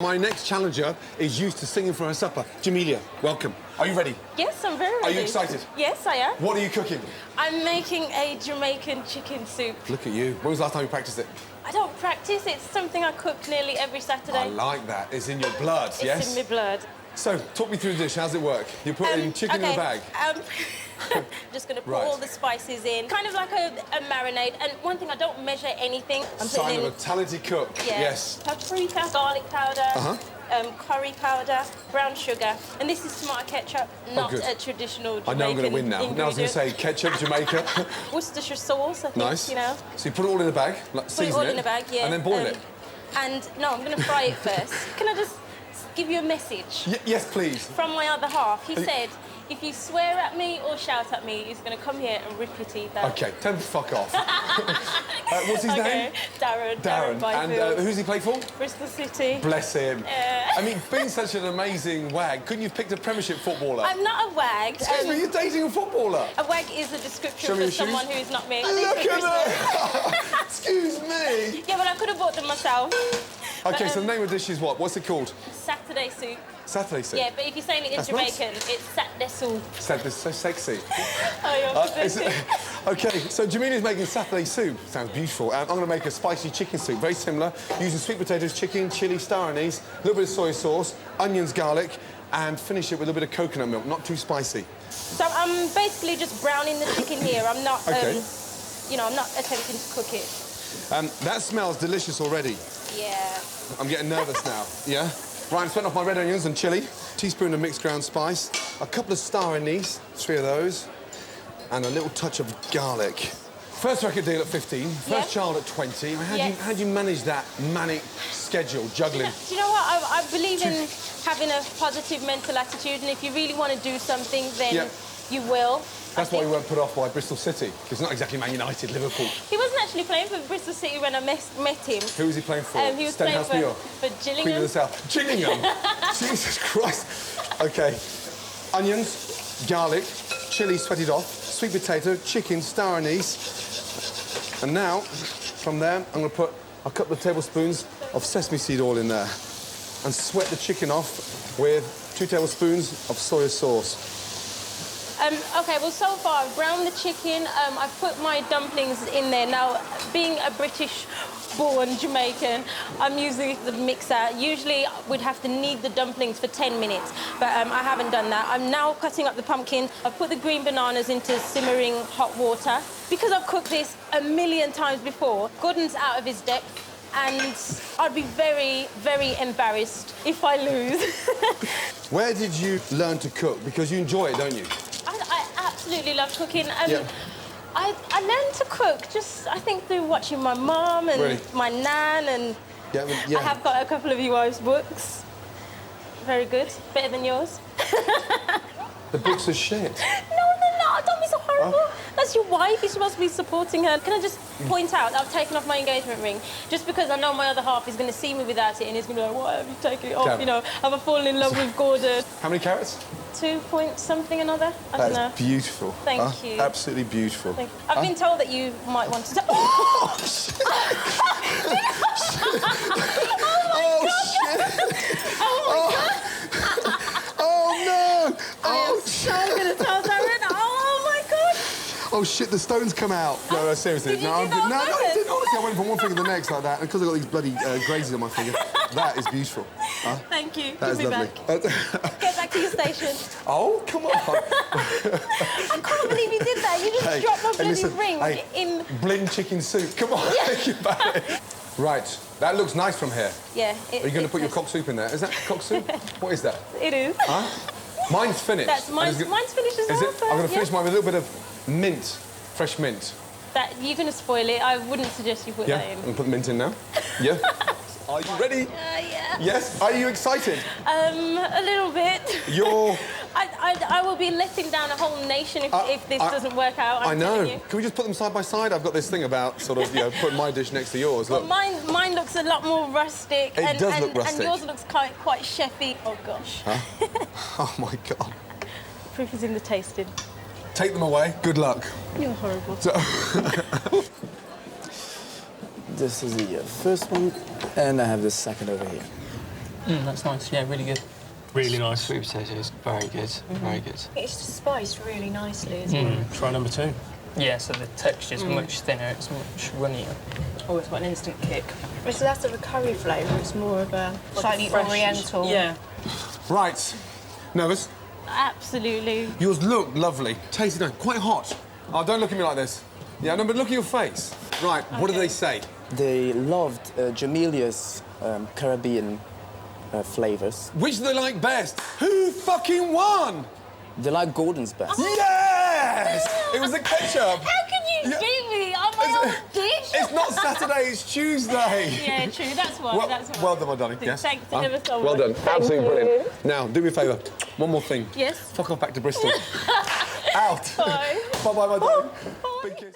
My next challenger is used to singing for her supper. Jemelia, welcome. Are you ready? Yes, I'm very ready. Are you excited? Yes, I am. What are you cooking? I'm making a Jamaican chicken soup. Look at you. When was the last time you practiced it? I don't practice. It's something I cook nearly every Saturday. I like that. It's in your blood, yes? It's in my blood. So, talk me through the dish. How's it work? You put in chicken in a bag? Just going to put all the spices in. Kind of like a marinade. And one thing, I don't measure anything. Sign of a talented cook. Yeah. Yes. Paprika, garlic powder, curry powder, brown sugar. And this is tomato ketchup, not a traditional Jamaican I know I'm going to win now. ingredient. Now I was going to say ketchup, Jamaica. Worcestershire sauce, I think, nice. you know. So you put it all in a bag, like season it. Put it all in a bag, yeah. And then boil it. And no, I'm going to fry it first. Can I just give you a message? Yes, please. From my other half. He said, if you swear at me or shout at me, he's going to come here and rip your teeth out. OK, tell him to fuck off. What's his name? Darren. And who's he play for? Bristol City. Bless him. I mean, being such an amazing wag, couldn't you have picked a Premiership footballer? I'm not a wag. Excuse me, you're dating a footballer. A wag is a description for someone who is not me. Look at that! Excuse me. Yeah, but I could have bought them myself. OK, so the name of the dish is what? What's it called? Saturday soup. Saturday soup? Yeah, but if you're saying it in Jamaican, it's Saturday soup. Saturday's so sexy. Oh, you're OK, so Jamelia's making Saturday soup. Sounds beautiful. I'm going to make a spicy chicken soup, very similar, using sweet potatoes, chicken, chilli, star anise, a little bit of soy sauce, onions, garlic, and finish it with a little bit of coconut milk, not too spicy. So I'm basically just browning the chicken here. I'm not, you know, I'm not attempting to cook it. That smells delicious already. Yeah. I'm getting nervous now. Yeah? Right, I'm sweating off my red onions and chilli, teaspoon of mixed ground spice, a couple of star anise, 3 of those, and a little touch of garlic. First record deal at 15, first child at 20. How do you manage that manic schedule, juggling? Do you know what? I believe in having a positive mental attitude, and if you really want to do something, then you will. That's why we weren't put off by Bristol City. It's not exactly Man United, Liverpool. He wasn't actually playing for Bristol City when I met him. Who was he playing for? He was playing for Gillingham. Queen of the South. Gillingham? Jesus Christ. OK. Onions, garlic, chilli sweated off, sweet potato, chicken, star anise. And now, from there, I'm going to put a couple of tablespoons of sesame seed oil in there and sweat the chicken off with 2 tablespoons of soy sauce. OK, well, so far, I've browned the chicken. I've put my dumplings in there. Now, being a British-born Jamaican, I'm using the mixer. Usually, we'd have to knead the dumplings for 10 minutes, but I haven't done that. I'm now cutting up the pumpkin. I've put the green bananas into simmering hot water. Because I've cooked this a million times before, Gordon's out of his depth, and I'd be very, very embarrassed if I lose. Where did you learn to cook? Because you enjoy it, don't you? I absolutely love cooking. I learned to cook just, I think, through watching my mum and my nan, and I have got a couple of your wife's books. Very good. Better than yours. The books are shit. No, they're not. Don't be so horrible. That's your wife. You're supposed to be supporting her. Can I just point out, I've taken off my engagement ring just because I know my other half is going to see me without it and he's going to be like, why have you taken it off? You know, have I fallen in love with Gordon? How many carats? 2 point something another. I don't know. That's beautiful. Thank you. Absolutely beautiful. I've been told that you might want to... Oh, shit! Oh, my God! Oh, no! I am so going to tell Darren. Oh, my God! Oh, shit, the stones come out. No, seriously. Did you do that on I purpose? didn't. Honestly, I went from one finger to the next like that, and because I've got these bloody grazes on my finger, that is beautiful. Thank you. That Give is me lovely. back. Get back to your station. Oh, come on. I can't believe you did that. You just dropped my bloody ring in... Blind chicken soup. Come on, take it back. Right, that looks nice from here. Yeah. Are you going to put your cock soup in there? Is that cock soup? What is that? It is. Mine's finished. Mine's finished as well. Is it? I'm going to finish mine with a little bit of mint, fresh mint. You're going to spoil it. I wouldn't suggest you put that in. I'm going to put the mint in now. Yeah. Are you ready? Yeah. Yes. Are you excited? A little bit. You're... I will be letting down a whole nation if this doesn't work out. I know. Can we just put them side by side? I've got this thing about sort of, putting my dish next to yours. Look. Well, mine looks a lot more rustic. It does look rustic. And yours looks quite chefy. Oh, gosh. Oh, my God. Proof is in the tasting. Take them away. Good luck. You're horrible. This is the first one, and I have the second over here. That's nice. Yeah, really good. Really nice. Sweet potatoes, very good, very good. It's spiced really nicely as well. Try number 2. Yeah, so the texture's much thinner, it's much runnier. Oh, it's got an instant kick. It's less of a curry flavour, it's more of a slightly oriental. Yeah. Right. Nervous? Absolutely. Yours look lovely. Tasty, no, quite hot. Oh, don't look at me like this. Yeah, no, but look at your face. Right, what do they say? They loved Jemelia's Caribbean flavours. Which do they like best? Who fucking won? They like Gordon's best. Yes! It was the ketchup. How can you Yeah. beat me on my own dish? It's not Saturday, it's Tuesday. Yeah, true. That's why. Well, That's why. well done, my darling. Yes. Thanks ever so Well much. done. Absolutely brilliant. Now, do me a favour. One more thing. Yes. Fuck off back to Bristol. Out. Bye. Bye-bye, my darling. Big kiss.